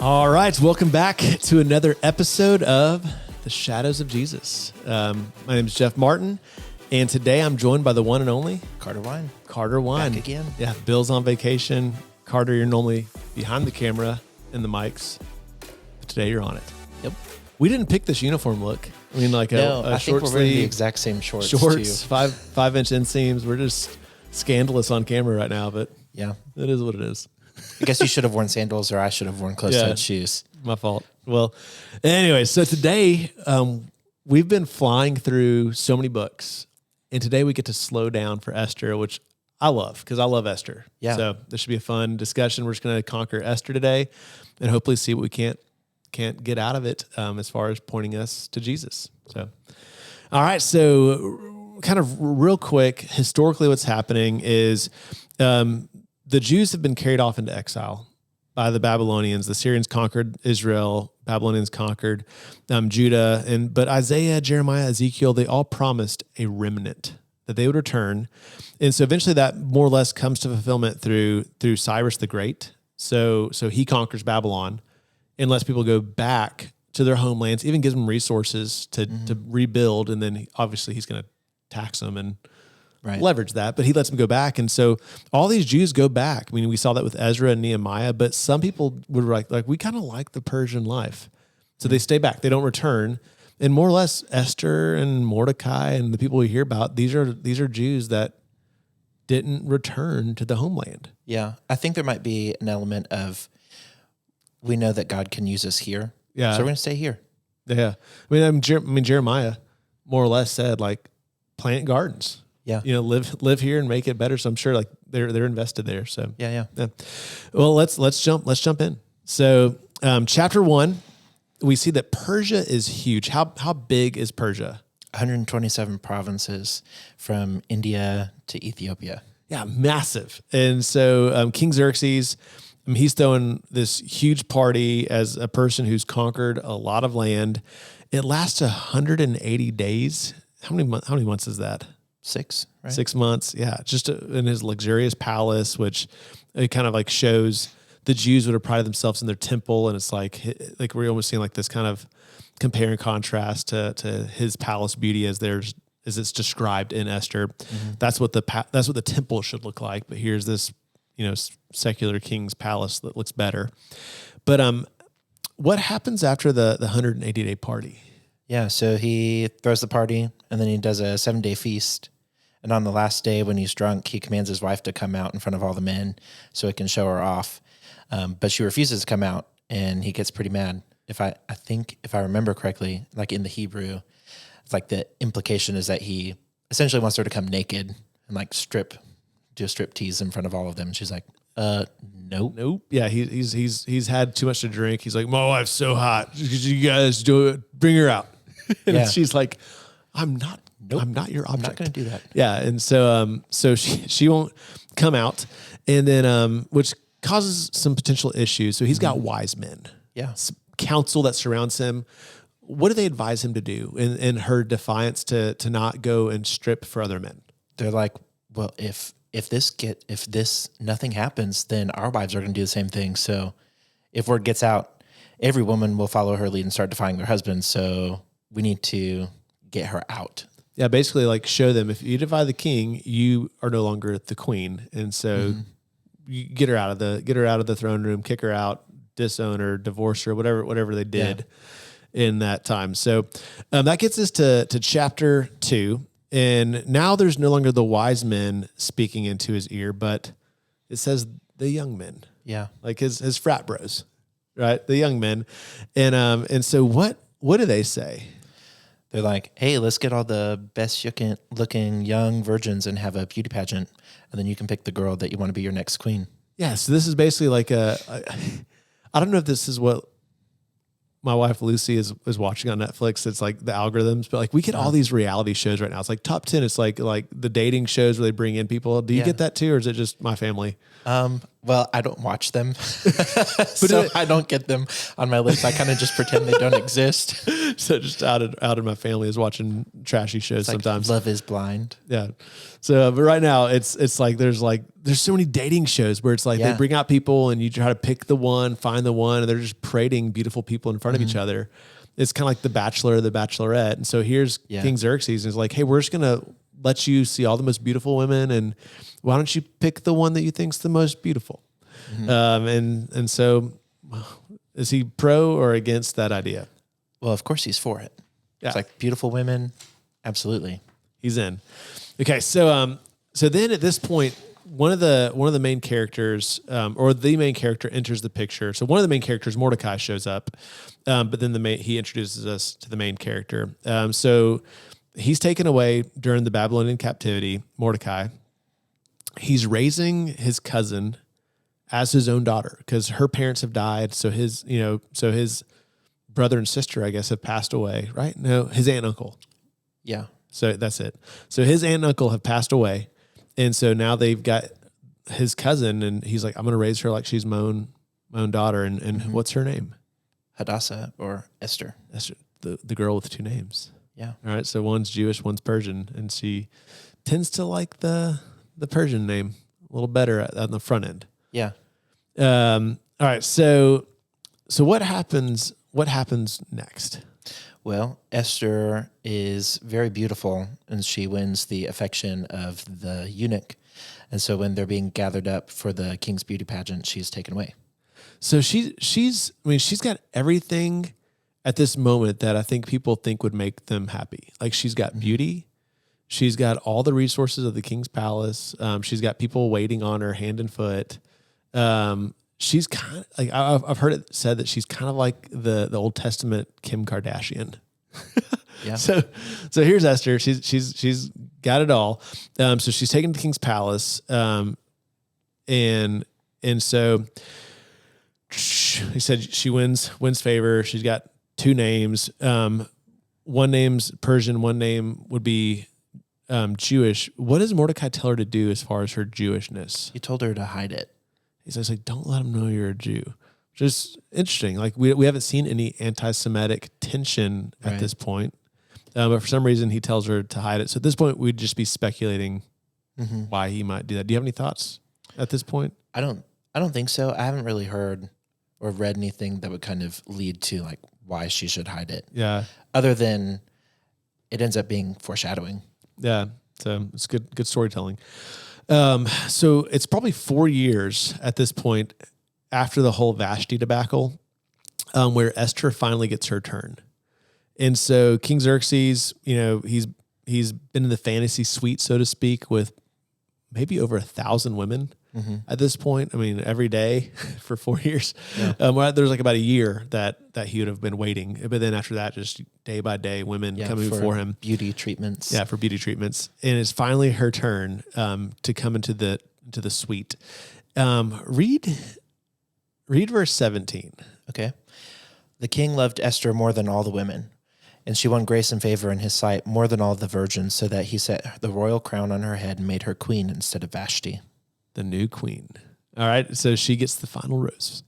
All right, welcome back to another episode of The Shadows of Jesus. My name is Jeff Martin, and today I'm joined by the one and only Carter Wine. Back again. Yeah, Bill's on vacation. Carter, you're normally behind the camera and the mics, but today you're on it. Yep. We didn't pick this uniform look. I mean, like a I short think we're wearing the sleeve, exact same shorts too. 5-inch inseams. We're just scandalous on camera right now, but Yeah. it is what it is. I guess you should have worn sandals or I should have worn closed-toed shoes. My fault. Well, anyway, so today we've been flying through so many books, and today we get to slow down for Esther, which I love because I love Esther. Yeah. So this should be a fun discussion. We're just going to conquer Esther today, and hopefully see what we can't get out of it as far as pointing us to Jesus. So, all right. So, kind of real quick, historically, what's happening is the Jews have been carried off into exile by the Babylonians. The Syrians conquered Israel. Babylonians conquered Judah. But Isaiah, Jeremiah, Ezekiel, they all promised a remnant that they would return. And so eventually that more or less comes to fulfillment through Cyrus the Great. So he conquers Babylon and lets people go back to their homelands, even gives them resources to rebuild. And then obviously he's going to tax them and leverage that, but he lets them go back. And so all these Jews go back. I mean, we saw that with Ezra and Nehemiah, but some people would like we kind of like the Persian life. So they stay back. They don't return. And more or less Esther and Mordecai and the people we hear about, these are Jews that didn't return to the homeland. Yeah. I think there might be an element of, we know that God can use us here. Yeah. So we're going to stay here. Yeah. I mean, Jeremiah more or less said like plant gardens. Yeah. You know, live here and make it better. So I'm sure like they're invested there. So Yeah. Well, let's jump in. So chapter 1, we see that Persia is huge. How big is Persia? 127 provinces from India to Ethiopia. Yeah, massive. And so King Xerxes, he's throwing this huge party as a person who's conquered a lot of land. It lasts 180 days. How many months is that? 6, right? 6 months. Yeah. Just in his luxurious palace, which it kind of like shows the Jews would have prided themselves in their temple. And it's like we're almost seeing like this kind of compare and contrast to his palace beauty as it's described in Esther. Mm-hmm. That's what the temple should look like. But here's this, secular king's palace that looks better. But what happens after the 180-day party? Yeah, so he throws the party, and then he does a 7-day feast. And on the last day, when he's drunk, he commands his wife to come out in front of all the men so he can show her off. But she refuses to come out, and he gets pretty mad. If I remember correctly, like in the Hebrew, it's like the implication is that he essentially wants her to come naked and like do a strip tease in front of all of them. And she's like, nope. Yeah, he's had too much to drink. He's like, my wife's so hot. You guys do it. Bring her out. And she's like, I'm not your object. I'm not going to do that. Yeah, and so she won't come out, and then which causes some potential issues. So he's got wise men, counsel that surrounds him. What do they advise him to do in her defiance to not go and strip for other men? They're like, well, if this nothing happens, then our wives are going to do the same thing. So if word gets out, every woman will follow her lead and start defying their husbands. So we need to get her out. Yeah, basically like show them if you defy the king, you are no longer the queen. And so you get her out of the throne room, kick her out, disown her, divorce her, whatever they did in that time. So that gets us to chapter 2. And now there's no longer the wise men speaking into his ear, but it says the young men. Yeah. Like his frat bros, right? The young men. And so what do they say? They're like, hey, let's get all the best looking young virgins and have a beauty pageant. And then you can pick the girl that you want to be your next queen. Yeah. So this is basically like I don't know if this is what my wife Lucy is watching on Netflix. It's like the algorithms, but like we get all these reality shows right now. It's like top 10. It's like the dating shows where they bring in people. Do you get that too? Or is it just my family? Well, I don't watch them, so I don't get them on my list. I kind of just pretend they don't exist. So just out in my family is watching trashy shows sometimes. Love is Blind. Yeah. So, but right now it's like there's so many dating shows where it's like they bring out people and you try to pick the one, find the one, and they're just parading beautiful people in front of each other. It's kind of like The Bachelor or The Bachelorette. And so here's King Xerxes, and it's like, hey, we're just gonna let you see all the most beautiful women, and why don't you pick the one that you think's the most beautiful? And so, is he pro or against that idea? Well, of course he's for it. Yeah. It's like beautiful women. Absolutely. He's in. Okay. So then at this point, one of the main characters, or the main character enters the picture. So one of the main characters, Mordecai, shows up. But then he introduces us to the main character. So he's taken away during the Babylonian captivity, Mordecai. He's raising his cousin as his own daughter because her parents have died. So his brother and sister, I guess, have passed away, right? No, his aunt and uncle. Yeah. So that's it. So his aunt and uncle have passed away. And so now they've got his cousin, and he's like, I'm going to raise her like she's my own daughter. And what's her name? Hadassah or Esther. Esther, the girl with two names. Yeah. All right. So one's Jewish, one's Persian. And she tends to like the Persian name a little better on the front end. Yeah. All right. So what happens next? Well, Esther is very beautiful, and she wins the affection of the eunuch. And so when they're being gathered up for the king's beauty pageant, she's taken away. So she's got everything at this moment that I think people think would make them happy. Like she's got beauty. She's got all the resources of the king's palace. She's got people waiting on her hand and foot. She's kind of like, I've heard it said that she's kind of like the Old Testament Kim Kardashian. Yeah. So here's Esther. She's got it all. So she's taken to the king's palace. And so he said she wins favor. She's got two names. One name's Persian. One name would be Jewish. What does Mordecai tell her to do as far as her Jewishness? He told her to hide it. He says, like, don't let them know you're a Jew. Just interesting. Like we haven't seen any anti-Semitic tension at this point. But for some reason he tells her to hide it. So at this point we'd just be speculating why he might do that. Do you have any thoughts at this point? I don't think so. I haven't really heard or read anything that would kind of lead to like why she should hide it. Yeah. Other than it ends up being foreshadowing. Yeah. So it's good storytelling. So it's probably 4 years at this point after the whole Vashti debacle, where Esther finally gets her turn. And so King Xerxes, he's been in the fantasy suite, so to speak, with maybe over 1,000 women at this point. I mean, every day for 4 years. Yeah. There's like about a year that he would have been waiting. But then after that, just day by day, women coming before him. Beauty treatments. Yeah, for beauty treatments. And it's finally her turn to come into the suite. Read verse 17. Okay. The king loved Esther more than all the women, and she won grace and favor in his sight more than all the virgins, so that he set the royal crown on her head and made her queen instead of Vashti. The new queen. All right. So she gets the final rose.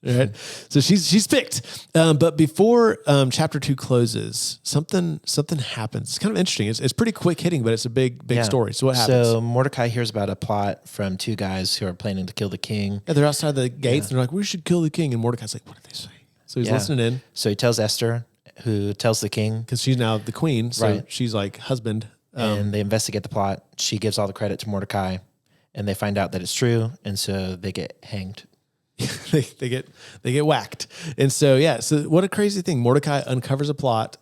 All right. So she's picked. But before chapter 2 closes, something happens. It's kind of interesting. It's pretty quick hitting, but it's a big story. So what happens? So Mordecai hears about a plot from two guys who are planning to kill the king. Yeah, they're outside the gates and they're like, we should kill the king. And Mordecai's like, what did they say? So he's listening in. So he tells Esther, who tells the king. Because she's now the queen. So she's like husband. And they investigate the plot. She gives all the credit to Mordecai. And they find out that it's true. And so they get hanged. they get whacked. And so, so what a crazy thing. Mordecai uncovers a plot.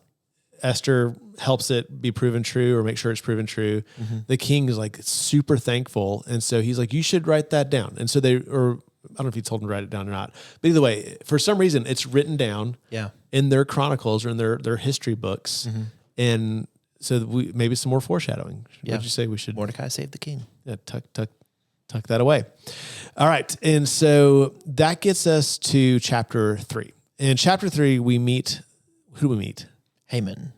Esther helps it be proven true or make sure it's proven true. The king is like super thankful. And so he's like, you should write that down. And so I don't know if he told him to write it down or not. But either way, for some reason, it's written down in their chronicles or in their history books. And so maybe some more foreshadowing. What did you say we should? Mordecai saved the king. Yeah, tuck that away. All right. And so that gets us to chapter 3. In chapter 3, we meet, who do we meet? Haman.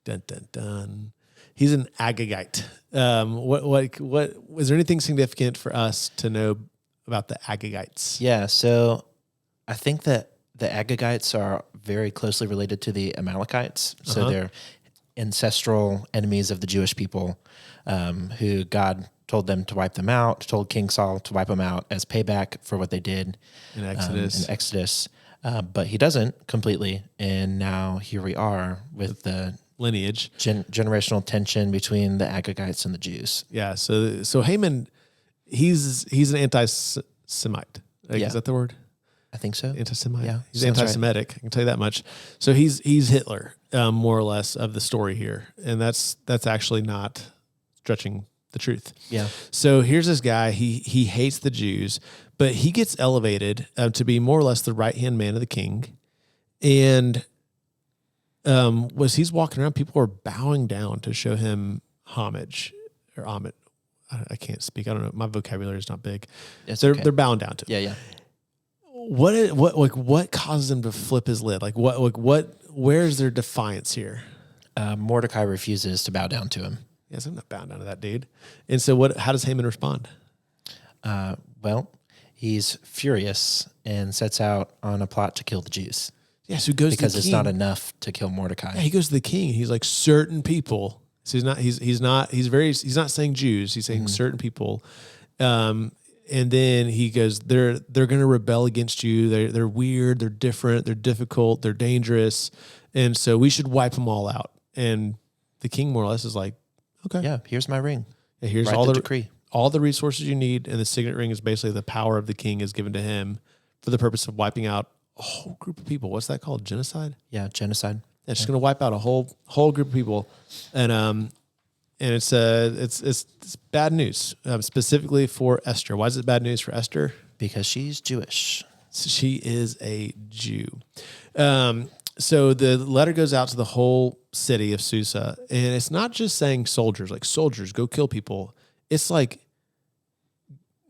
Dun, dun, dun. He's an Agagite. What is there anything significant for us to know about the Agagites? Yeah. So I think that the Agagites are very closely related to the Amalekites. So they're ancestral enemies of the Jewish people, who God told them to wipe them out, told King Saul to wipe them out as payback for what they did In Exodus. But he doesn't completely. And now here we are with the lineage, generational tension between the Agagites and the Jews. Yeah. So Haman, he's an anti-Semite. Is that the word? I think so. Anti-Semite. Yeah, He's anti-Semitic. Right. I can tell you that much. So he's Hitler, more or less, of the story here, and that's actually not stretching the truth. Yeah. So here's this guy. He hates the Jews, but he gets elevated to be more or less the right hand man of the king, and was he's walking around, people are bowing down to show him homage or homage. I can't speak. I don't know. My vocabulary is not big. They're bowing down to him. Yeah. What causes him to flip his lid? Where's their defiance here? Mordecai refuses to bow down to him. Yes, I'm not bowing down to that dude. And so how does Haman respond? Well, he's furious and sets out on a plot to kill the Jews. Yeah, so he goes because to the it's king. not enough to kill Mordecai. Yeah, he goes to the king. He's like, certain people. So he's not saying Jews. He's saying certain people. And then he goes, they're going to rebel against you. They're weird. They're different. They're difficult. They're dangerous. And so we should wipe them all out. And the king more or less is like, okay. Yeah, here's my ring. Yeah, here's Write all the the decree. All the resources you need. And the signet ring is basically the power of the king is given to him for the purpose of wiping out a whole group of people. What's that called? Genocide? Yeah, genocide. Yeah, it's just going to wipe out a whole group of people. And it's bad news, specifically for Esther. Why is it bad news for Esther? Because she's Jewish. So she is a Jew. So the letter goes out to the whole city of Susa, and it's not just saying soldiers, like soldiers, go kill people. It's like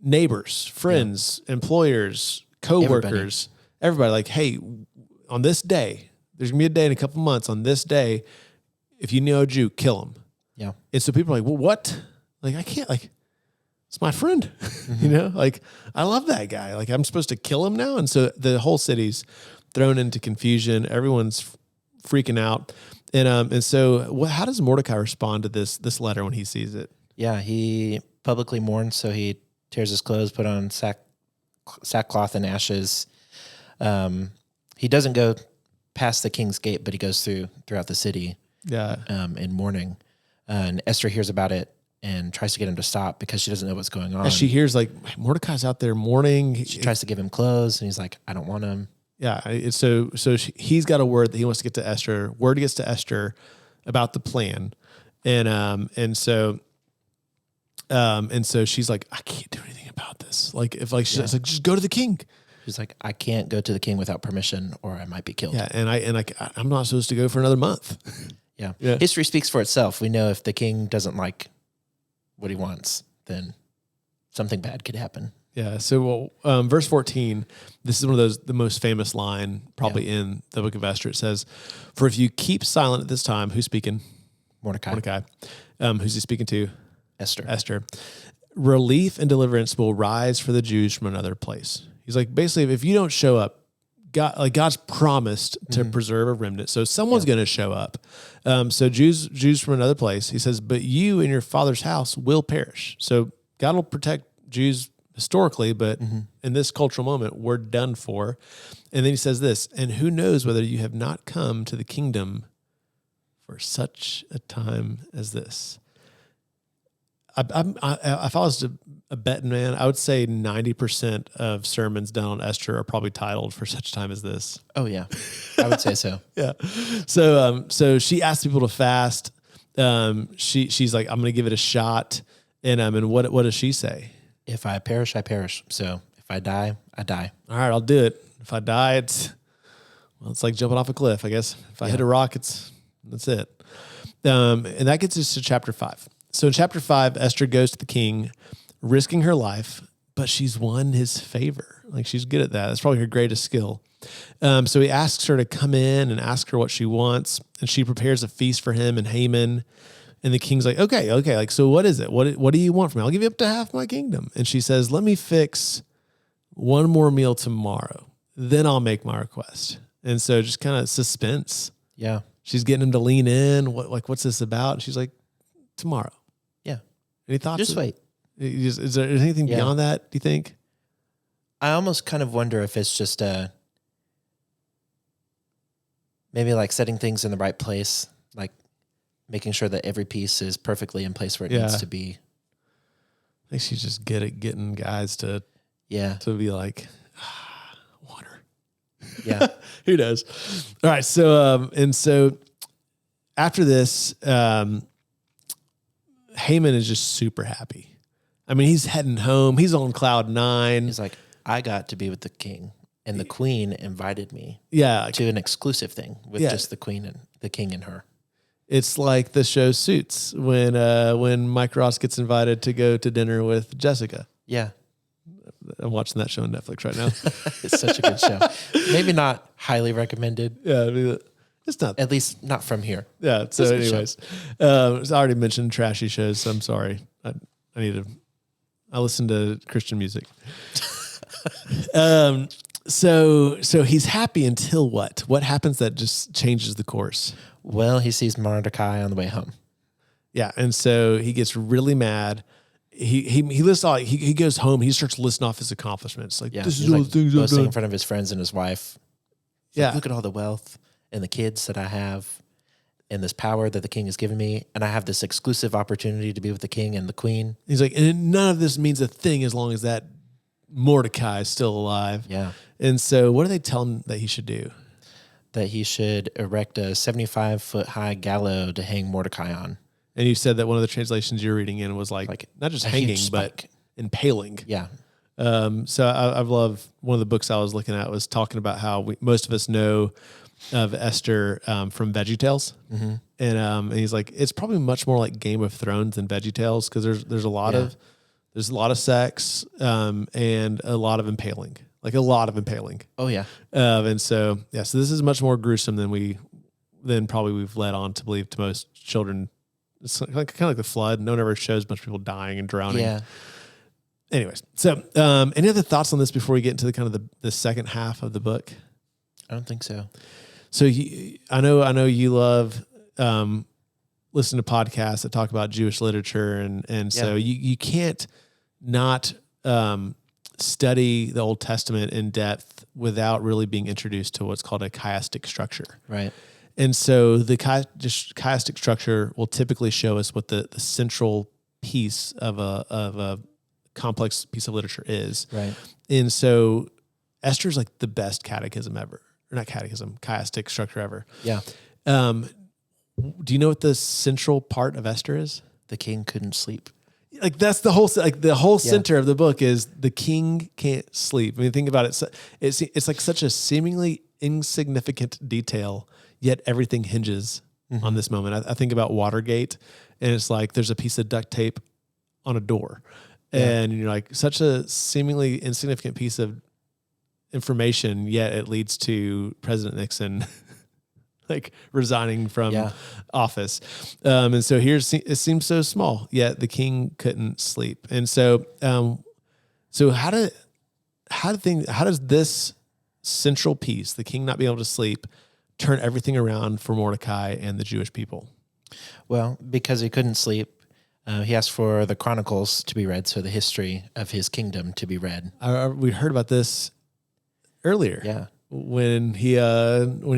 neighbors, friends, employers, co-workers, everybody like, hey, on this day, there's going to be a day in a couple months, on this day, if you know a Jew, kill him. Yeah. And so people are like, well, what? Like, I can't, like, it's my friend, you know, like, I love that guy. Like, I'm supposed to kill him now. And so the whole city's thrown into confusion. Everyone's freaking out. And so how does Mordecai respond to this letter when he sees it? Yeah. He publicly mourns. So he tears his clothes, put on sackcloth and ashes. He doesn't go past the king's gate, but he goes throughout the city. Yeah. In mourning. And Esther hears about it and tries to get him to stop because she doesn't know what's going on. As she hears, like, Mordecai's out there mourning. She tries to give him clothes, and he's like, I don't want them. Yeah. He's got a word that he wants to get to Esther. Word gets to Esther about the plan. And so she's like, I can't do anything about this. Like, she's like, just go to the king. She's like, I can't go to the king without permission or I might be killed. Yeah. And I'm not supposed to go for another month. Yeah. Yeah. History speaks for itself. We know if the king doesn't like what he wants, then something bad could happen. Yeah. So, verse 14, this is one of the most famous line probably in the book of Esther. It says, for if you keep silent at this time, who's speaking? Mordecai. Who's he speaking to? Esther. Relief and deliverance will rise for the Jews from another place. He's like, basically, if you don't show up, God's promised to preserve a remnant. So someone's going to show up. So Jews from another place. He says, but you and your father's house will perish. So God will protect Jews historically, but in this cultural moment, we're done for. And then he says this, and who knows whether you have not come to the kingdom for such a time as this. If I was a betting man, I would say 90% of sermons done on Esther are probably titled "For Such Time as This." Oh yeah, I would say so. Yeah. So she asked people to fast. She's like, I'm going to give it a shot. And what does she say? If I perish, I perish. So if I die, I die. All right, I'll do it. If I die, it's like jumping off a cliff, I guess. If I hit a rock, that's it. And that gets us to chapter 5. So in chapter 5, Esther goes to the king, risking her life, but she's won his favor. Like, she's good at that. That's probably her greatest skill. So he asks her to come in and ask her what she wants, and she prepares a feast for him and Haman. And the king's like, okay. Like, so what is it? What do you want from me? I'll give you up to half my kingdom. And she says, let me fix one more meal tomorrow. Then I'll make my request. And so just kind of suspense. Yeah. She's getting him to lean in. What's this about? And she's like, tomorrow. Yeah. Any thoughts? Just wait. Is there anything beyond that, do you think? I almost kind of wonder if it's just maybe like setting things in the right place, like making sure that every piece is perfectly in place where it needs to be. I think she's just good at getting guys to be like, water. Yeah. Who knows? All right. So, and so after this, Haman is just super happy. I mean, he's heading home. He's on cloud 9. He's like, I got to be with the king, and the queen invited me to an exclusive thing with just the queen and the king and her. It's like the show Suits when Mike Ross gets invited to go to dinner with Jessica. Yeah. I'm watching that show on Netflix right now. It's such a good show. Maybe not highly recommended. Yeah, I mean, it's not. At least not from here. Yeah. So anyways, I already mentioned trashy shows, so I'm sorry. I listen to Christian music. So he's happy until what? What happens that just changes the course? Well, he sees Mordecai on the way home. Yeah, and so he gets really mad. He lists all. He goes home. He starts listing off his accomplishments. Like this is all the things I've done in front of his friends and his wife. Like, look at all the wealth and the kids that I have, and this power that the king has given me, and I have this exclusive opportunity to be with the king and the queen. He's like, and none of this means a thing as long as that Mordecai is still alive. Yeah. And so, what do they tell him that he should do? That he should erect a 75-foot high gallows to hang Mordecai on. And you said that one of the translations you're reading in was like not just hanging, but impaling. Yeah. So I've loved one of the books I was looking at was talking about how most of us know of Esther from VeggieTales, and he's like, it's probably much more like Game of Thrones than VeggieTales because there's a lot of sex and a lot of impaling, like a lot of impaling. Oh yeah, and so so this is much more gruesome than probably we've led on to believe to most children. It's kind of like the flood. No one ever shows a bunch of people dying and drowning. Yeah. Anyways, so any other thoughts on this before we get into the kind of the second half of the book? I don't think so. So I know you love listening to podcasts that talk about Jewish literature, and so you can't not study the Old Testament in depth without really being introduced to what's called a chiastic structure. Right. And so the chiastic structure will typically show us what the central piece of a complex piece of literature is. Right. And so Esther's like the best catechism ever. Or not catechism, chiastic structure ever. Yeah. Do you know what the central part of Esther is? The king couldn't sleep. Like that's the whole center of the book is the king can't sleep. I mean, think about it. It's like such a seemingly insignificant detail, yet everything hinges on this moment. I think about Watergate, and it's like there's a piece of duct tape on a door, and you're like such a seemingly insignificant piece of information, yet it leads to President Nixon like resigning from office. And so it seems so small, yet the king couldn't sleep. And so, how does this central piece, the king not being able to sleep, turn everything around for Mordecai and the Jewish people? Well, because he couldn't sleep, he asked for the Chronicles to be read, so the history of his kingdom to be read. We heard about this earlier. Yeah. When he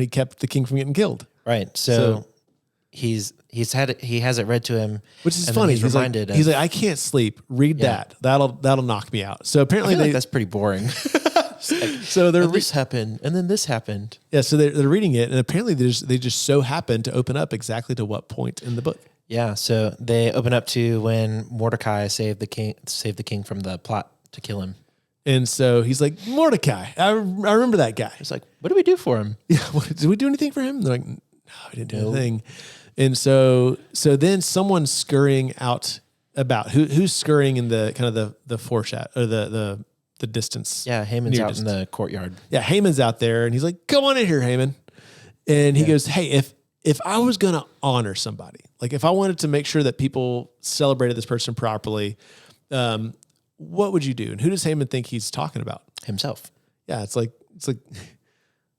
kept the king from getting killed. Right. So he has it read to him, which is funny. He's reminded. He's like, I can't sleep. Read that. That'll knock me out. So apparently that's pretty boring. So this happened, and then this happened. Yeah. So they're reading it, and apparently they just so happen to open up exactly to what point in the book. Yeah. So they open up to when Mordecai saved the king from the plot to kill him. And so he's like, Mordecai, I remember that guy. It's like, what do we do for him? Yeah, did we do anything for him? They're like, no, we didn't do anything. And so then someone's scurrying out about who's scurrying in the kind of the foreshadow or the distance. Yeah, Haman's out in the courtyard. Yeah, Haman's out there, and he's like, come on in here, Haman. And he goes, hey, if I was going to honor somebody, like if I wanted to make sure that people celebrated this person properly, what would you do? And who does Haman think he's talking about? Himself. Yeah, it's like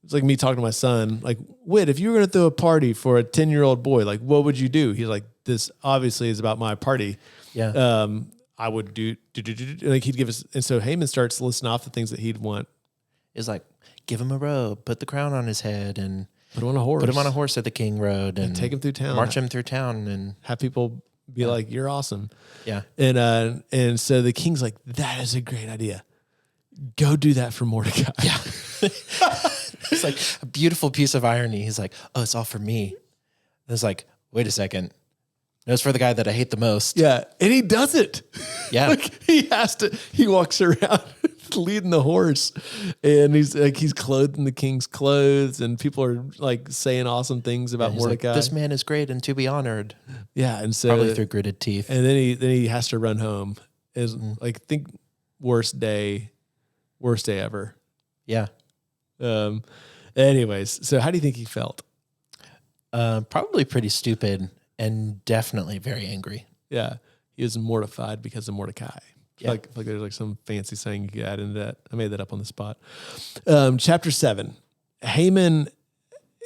It's like me talking to my son, like, Whit, if you were going to throw a party for a 10-year-old boy, like, what would you do? He's like, this obviously is about my party. Yeah. I would do, like he'd give us. And so Haman starts listing off the things that he'd want. It's like, give him a robe, put the crown on his head, and Put him on a horse. put him on a horse that the king rode, and take him through town. march him through town, and have people be like, you're awesome. yeah. And so the king's like, that is a great idea. Go do that for Mordecai. Yeah. It's like a beautiful piece of irony. He's like, oh, it's all for me. And it's like, wait a second. No, it's for the guy that I hate the most. Yeah. And he does it. Yeah. Like he walks around leading the horse, and he's clothed in the king's clothes, and people are like saying awesome things about Mordecai. Like, this man is great and to be honored. Yeah. And so Probably through gritted teeth. and then he has to run home. Is like, think worst day ever. Yeah. Anyways, so how do you think he felt? Probably pretty stupid and definitely very angry. Yeah. He was mortified because of Mordecai. Yeah. Like there's like some fancy saying you could add into that. I made that up on the spot. Chapter 7. Haman,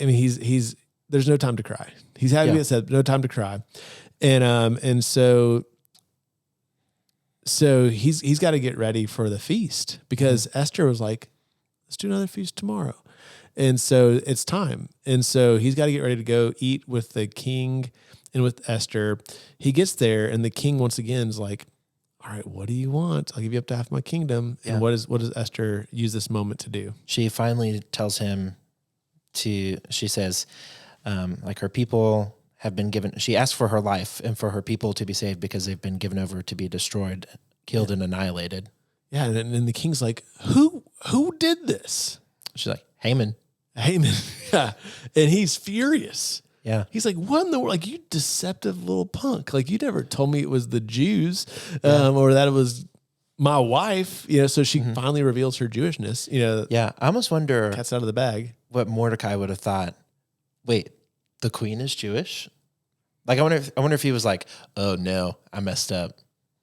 I mean, he's there's no time to cry. He's had to be upset, no time to cry. And so he's got to get ready for the feast, because Esther was like, let's do another feast tomorrow. And so it's time. And so he's got to get ready to go eat with the king and with Esther. He gets there, and the king once again is like, all right, what do you want? I'll give you up to half my kingdom. Yeah. And what does Esther use this moment to do? She finally tells him she says, like, her people have been given, she asked for her life and for her people to be saved because they've been given over to be destroyed, killed, and annihilated. Yeah. And the king's like, who did this? She's like, Haman. Yeah. And he's furious. Yeah. He's like, what in the world? Like, you deceptive little punk. Like, you never told me it was the Jews, or that it was my wife, so she finally reveals her Jewishness, Yeah. I almost wonder cat's out of the bag. what Mordecai would have thought. Wait, the queen is Jewish? Like, I wonder if he was like, oh no, I messed up.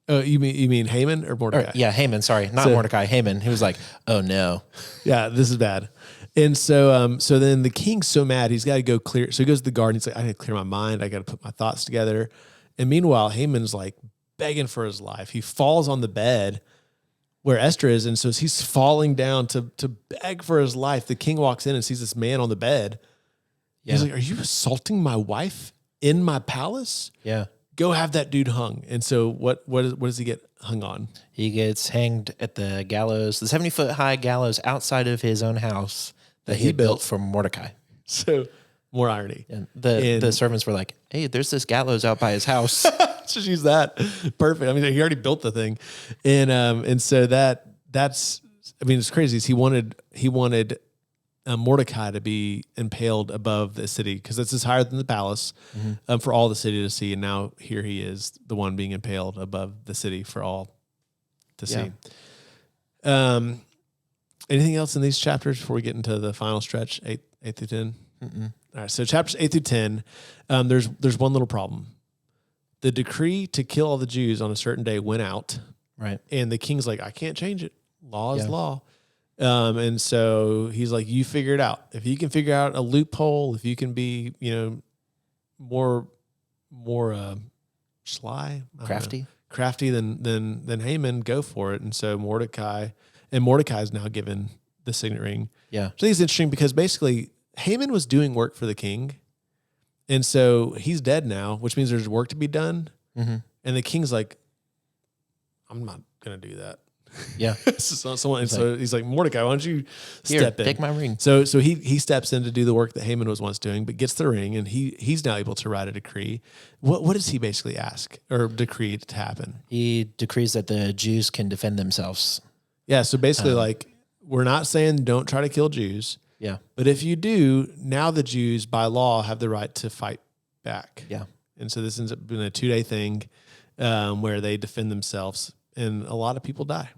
Oh, you mean Haman or Mordecai? Yeah, Haman. Sorry, not Mordecai. Haman. He was like, "Oh no, Yeah, this is bad." And so then the king's so mad, he's got to go clear. So he goes to the garden. He's like, I got to clear my mind. I got to put my thoughts together. And meanwhile, Haman's like begging for his life. He falls on the bed where Esther is, and so as he's falling down to beg for his life, the king walks in and sees this man on the bed. Yeah. He's like, "Are you assaulting my wife in my palace? yeah." Go have that dude hung." And so what does he get hung on? He gets hanged at the gallows, the 70-foot high gallows outside of his own house that he built for Mordecai. So more irony. And the servants were like, "Hey, there's this gallows out by his house." Just use that. Perfect. I mean, he already built the thing, and so that's. I mean, it's crazy. He wanted Mordecai to be impaled above the city, because this is higher than the palace, for all the city to see. And now here he is, the one being impaled above the city for all to see. Anything else in these chapters before we get into the final stretch, 8 through 10? All right. So chapters 8 through 10, there's one little problem. The decree to kill all the Jews on a certain day went out, Right. and the king's like, I can't change it. Law is law. And so he's like, you figure it out. If you can figure out a loophole, if you can be, more sly, crafty than Haman, go for it. And so Mordecai's now given the signet ring. Yeah. So I think it's interesting because basically Haman was doing work for the king. And so he's dead now, which means there's work to be done. Mm-hmm. And the king's like, I'm not going to do that. Yeah. So he's like, Mordecai, why don't you step in? Take my ring. So he steps in to do the work that Haman was once doing, but gets the ring, and he's now able to write a decree. What does he basically ask or decree to happen? He decrees that the Jews can defend themselves. Yeah. So basically, we're not saying don't try to kill Jews. Yeah. But if you do, now the Jews by law have the right to fight back. Yeah. And so this ends up being a 2-day thing where they defend themselves, and a lot of people die.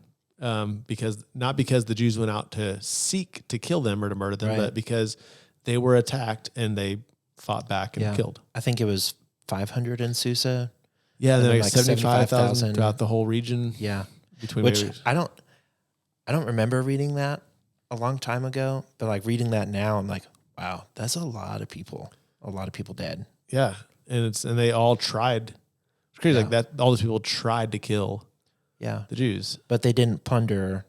Because the Jews went out to seek to kill them or to murder them, but because they were attacked and they fought back and killed. I think it was 500 in Susa. Yeah, and then like 75,000 throughout the whole region. Yeah, between which I don't remember reading that, a long time ago, but like reading that now, I'm like, wow, that's a lot of people. A lot of people dead. Yeah, and they all tried. It's crazy Yeah. like that. All those people tried to kill Yeah. the Jews. But they didn't plunder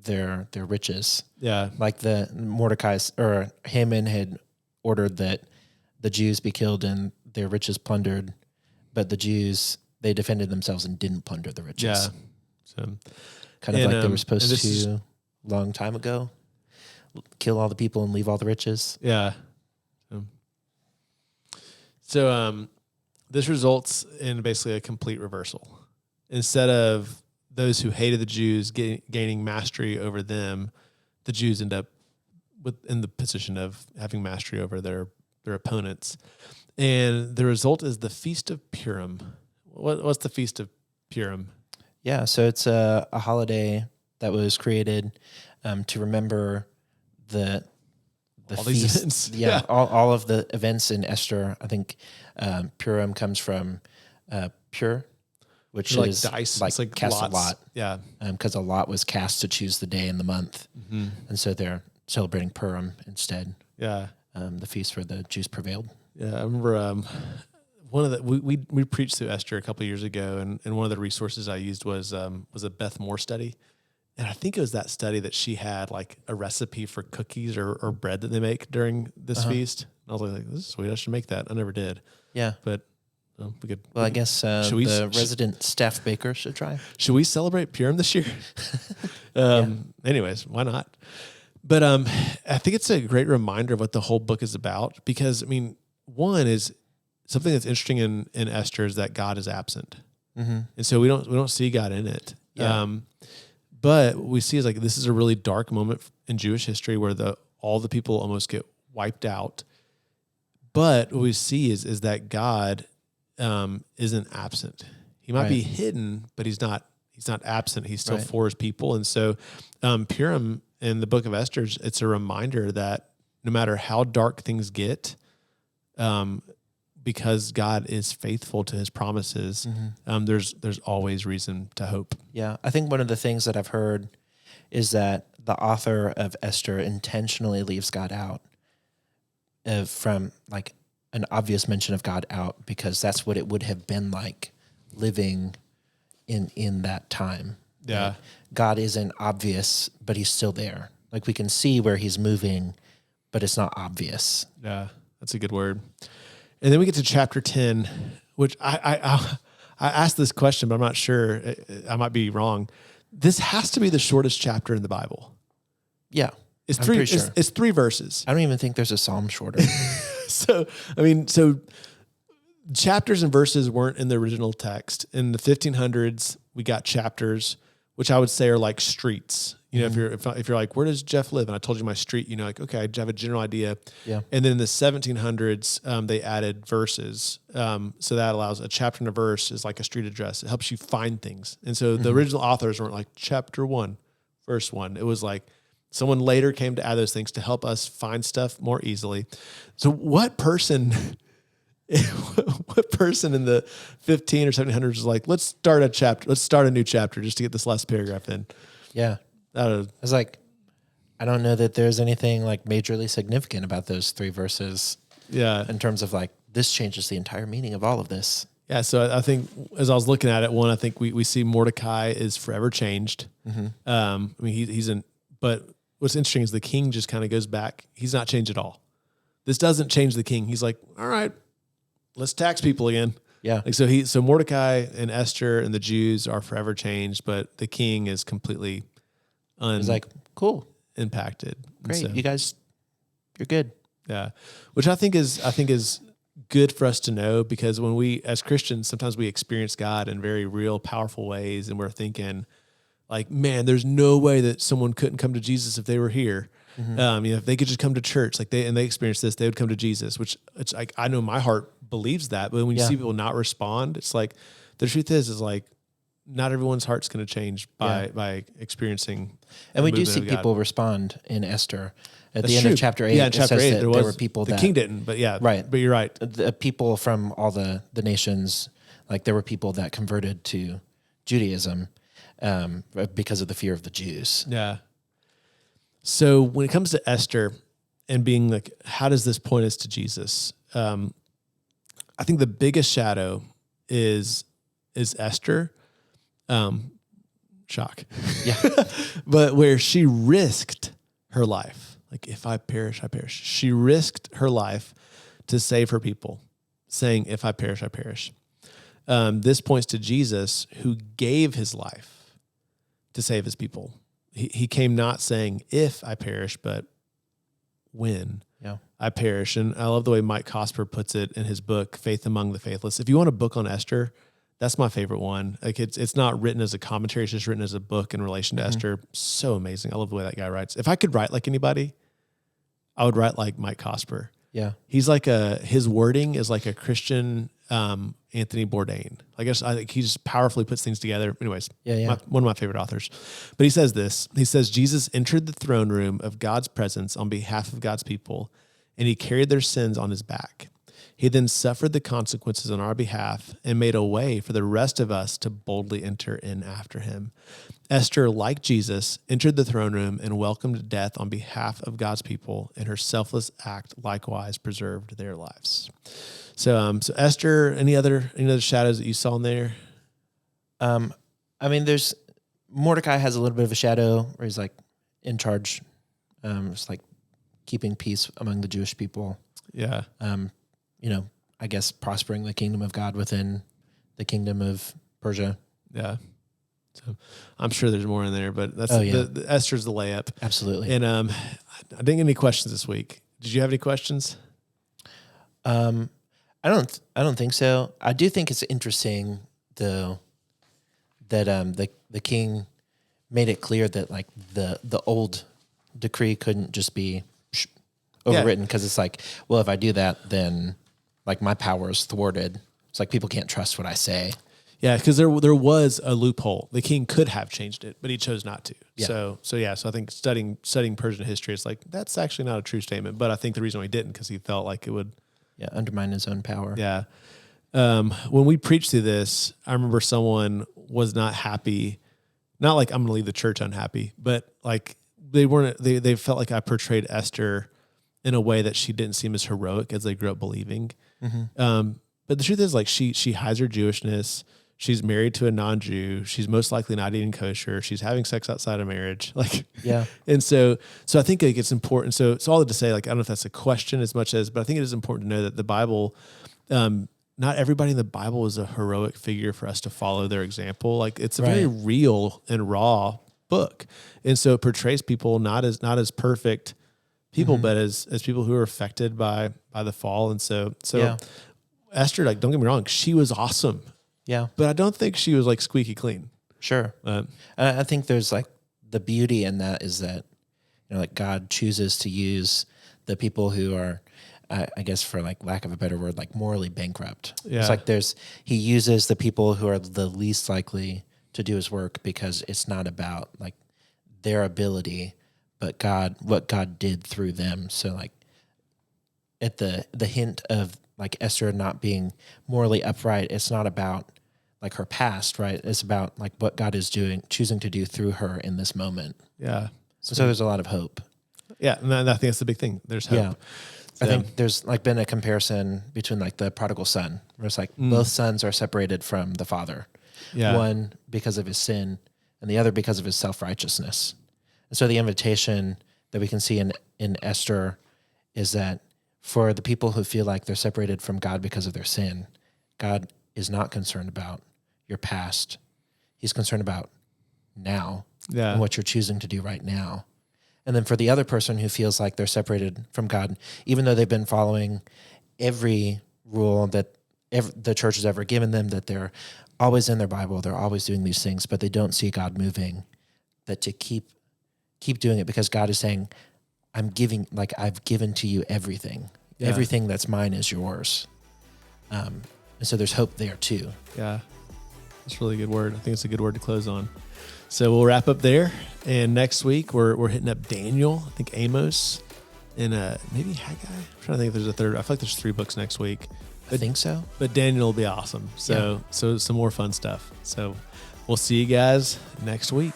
their riches. Yeah, Like the Mordecai or Haman had ordered that the Jews be killed and their riches plundered, but the Jews, they defended themselves and didn't plunder the riches. yeah. So Kind of And, like they were and supposed this to is- long time ago. Kill all the people and leave all the riches. yeah. So this results in basically a complete reversal. Instead of those who hated the Jews gaining mastery over them, the Jews end up in the position of having mastery over their opponents. And the result is the Feast of Purim. What's the Feast of Purim? Yeah, so it's a holiday that was created to remember the All these feast. events. Yeah, Yeah. all of the events in Esther. I think Purim comes from pure, which They're like is dice. like It's like cast lots. a lot. Yeah. Because a lot was cast to choose the day and the month, and so they're celebrating Purim instead. Yeah. The feast where the Jews prevailed. Yeah, I remember one of the we preached through Esther a couple of years ago, and one of the resources I used was a Beth Moore study, and I think it was that study that she had like a recipe for cookies or bread that they make during this feast. And I was like, this is sweet. I should make that. I never did, Yeah. but we could. Well, I guess Should we- the resident staff baker should try. Should we celebrate Purim this year? Anyways, why not? But I think it's a great reminder of what the whole book is about, because I mean, one is something that's interesting in Esther is that God is absent, and so we don't see God in it. Yeah. But what we see is like this is a really dark moment in Jewish history where all the people almost get wiped out. But what we see is that God isn't absent. He might be hidden, but he's not absent. He's still for his people. And so Purim in the book of Esther, it's a reminder that no matter how dark things get, because God is faithful to his promises, there's always reason to hope. Yeah, I think one of the things that I've heard is that the author of Esther intentionally leaves God out from like an obvious mention of God out, because that's what it would have been like living in that time. Yeah. Like, God isn't obvious, but he's still there. Like we can see where he's moving, but it's not obvious. Yeah, that's a good word. And then we get to chapter 10, which I asked this question, but I'm not sure. I might be wrong. This has to be the shortest chapter in the Bible. Yeah. It's I'm three. pretty sure. It's 3 verses. I don't even think there's a psalm shorter. So chapters and verses weren't in the original text. In the 1500s, we got chapters, which I would say are like streets. You know, if you're like, where does Jeff live? And I told you my street, you know, like, okay, I have a general idea. Yeah. And then in the 1700s, they added verses. So that allows a chapter and a verse is like a street address. It helps you find things. And so the original authors weren't like chapter 1, verse 1. It was like someone later came to add those things to help us find stuff more easily. So what person in the 15 or 1700s is like, let's start a new chapter just to get this last paragraph in? Yeah. I was like, I don't know that there's anything like majorly significant about those 3 verses. Yeah. In terms of like, this changes the entire meaning of all of this. Yeah. So I think as I was looking at it, one, I think we see Mordecai is forever changed. I mean, but what's interesting is the king just kind of goes back. He's not changed at all. This doesn't change the king. He's like, all right, let's tax people again. Yeah. Like so Mordecai and Esther and the Jews are forever changed, but the king is completely He's like, cool, impacted. great, So, you guys, you're good. yeah, which I think is good for us to know, because when we as Christians sometimes we experience God in very real, powerful ways, and we're thinking like, man, there's no way that someone couldn't come to Jesus if they were here. If they could just come to church, like they experience this, they would come to Jesus. Which it's like I know my heart believes that, but when you see people not respond, it's like the truth is like not everyone's heart's going to change by experiencing. And we do movement see of God. people respond in Esther. At That's the end true. of chapter 8, yeah, in it chapter says 8, that there were people the that king didn't, but yeah, right. But you're right. The people from all the nations, like there were people that converted to Judaism because of the fear of the Jews. Yeah. So when it comes to Esther and being like, how does this point us to Jesus? I think the biggest shadow is Esther. Shock. Yeah. But where she risked her life. Like, if I perish, I perish. She risked her life to save her people, saying, if I perish, I perish. This points to Jesus, who gave his life to save his people. He came not saying, if I perish, but when I perish. And I love the way Mike Cosper puts it in his book, Faith Among the Faithless. If you want a book on Esther, that's my favorite one. Like, it's not written as a commentary; it's just written as a book in relation to Esther. So amazing! I love the way that guy writes. If I could write like anybody, I would write like Mike Cosper. Yeah, he's like his wording is like a Christian Anthony Bourdain. I think he just powerfully puts things together. Anyways, one of my favorite authors. But he says this. He says Jesus entered the throne room of God's presence on behalf of God's people, and he carried their sins on his back. He then suffered the consequences on our behalf and made a way for the rest of us to boldly enter in after him. Esther, like Jesus, entered the throne room and welcomed death on behalf of God's people, and her selfless act likewise preserved their lives. So Esther, any other shadows that you saw in there? I mean, there's Mordecai has a little bit of a shadow where he's like in charge, just like keeping peace among the Jewish people. Yeah. I guess prospering the kingdom of God within the kingdom of Persia. Yeah. So I'm sure there's more in there, but that's the Esther's the layup. Absolutely. And I didn't get any questions this week. Did you have any questions? I don't think so. I do think it's interesting though that the king made it clear that like the old decree couldn't just be overwritten, because it's like, well, if I do that, then like my power is thwarted. It's like people can't trust what I say. Yeah, because there was a loophole. The king could have changed it, but he chose not to. Yeah. So I think studying Persian history, it's like that's actually not a true statement. But I think the reason why he didn't, because he felt like it would undermine his own power. Yeah. When we preached through this, I remember someone was not happy. Not like I'm going to leave the church unhappy, but like they felt like I portrayed Esther in a way that she didn't seem as heroic as they grew up believing. Mm-hmm. But the truth is, like, she hides her Jewishness. She's married to a non-Jew. She's most likely not eating kosher. She's having sex outside of marriage. And so I think like it's important. So it's all to say, like, I don't know if that's a question as much as, but I think it is important to know that the Bible, not everybody in the Bible is a heroic figure for us to follow their example. Like, it's a very real and raw book. And so it portrays people not as perfect people, but as people who are affected by the fall. And so Esther, like, don't get me wrong, she was awesome. Yeah. But I don't think she was like squeaky clean. Sure. I think there's like the beauty in that is that, like, God chooses to use the people who are, I guess for like lack of a better word, like morally bankrupt. Yeah. It's like he uses the people who are the least likely to do his work because it's not about like their ability, but what God did through them. So like at the hint of like Esther not being morally upright, it's not about like her past, right? It's about like what God is choosing to do through her in this moment. Yeah. So there's a lot of hope. Yeah. And I think that's the big thing. There's hope. Yeah. So I think there's like been a comparison between like the prodigal son, where it's like both sons are separated from the father. Yeah. One because of his sin and the other because of his self-righteousness. And so the invitation that we can see in Esther is that for the people who feel like they're separated from God because of their sin, God is not concerned about your past. He's concerned about now and what you're choosing to do right now. And then for the other person who feels like they're separated from God, even though they've been following every rule that the church has ever given them, that they're always in their Bible, they're always doing these things, but they don't see God moving, that to keep doing it because God is saying, I've given to you everything. Yeah. Everything that's mine is yours. And so there's hope there too. Yeah. That's a really good word. I think it's a good word to close on. So we'll wrap up there. And next week we're hitting up Daniel, I think Amos, and maybe Haggai. I'm trying to think if there's a third. I feel like there's 3 books next week. I think so. But Daniel will be awesome. So some more fun stuff. So we'll see you guys next week.